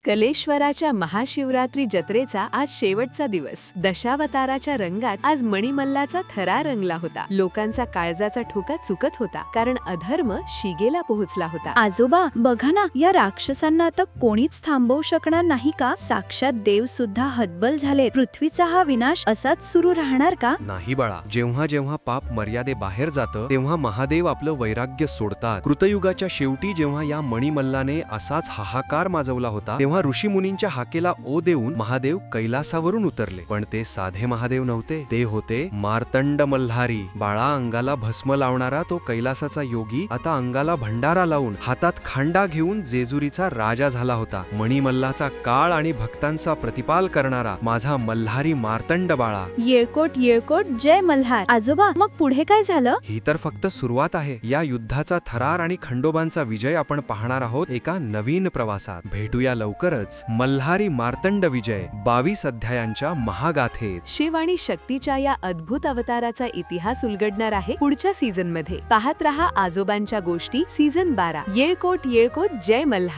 कलेश्वराच्या महाशिवरात्री जत्रेचा आज शेवटचा दिवस. दशावताराच्या रंगात आज मणिमल्लाचा थरा रंगला होता. लोकांचा काळजाचा ठोका चुकत होता, कारण अधर्म शिगेला पोहोचला होता. आजोबा बघा ना, या राक्षसांना आता कोणीच थांबवू शकणार नाही का? साक्षात देव सुद्धा हतबल झाले. पृथ्वीचा हा विनाश असाच सुरू राहणार का? नाही बाळा, जेव्हा जेव्हा पाप मर्यादे बाहेर जातं तेव्हा महादेव आपलं वैराग्य सोडतात. कृतयुगाच्या शेवटी जेव्हा या मणिमल्लाने असाच हाहाकार माजवला होता, तेव्हा ऋषीमुनींच्या हाकेला ओ देऊन महादेव कैलासावरून उतरले. पण ते साधे महादेव नव्हते, ते होते मार्तंड मल्हारी. बाळा, अंगाला भस्म लावणारा तो कैलासाचा योगी आता अंगाला भंडारा लावून हातात खांडा घेऊन जेजुरीचा राजा झाला होता. मणिमल्लाचा काळ आणि भक्तांचा प्रतिपाल करणारा माझा मल्हारी मार्तंड बाळा. येळकोट येळकोट जय मल्हार. आजोबा, मग पुढे काय झालं? ही तर फक्त सुरुवात आहे. या युद्धाचा थरार आणि खंडोबांचा विजय आपण पाहणार आहोत एका नवीन प्रवासात. भेटूया लवकरच मल्हारी मार्तंड विजय 22 अध्यायांच्या महागाथेत. शिव आणि शक्तीच्या या अद्भुत अवताराचा इतिहास उलगडणार आहे पुढच्या सीझन मध्ये. पाहत रहा आजोबांच्या गोष्टी सीझन 12. येळकोट येळकोट जय मल्हार.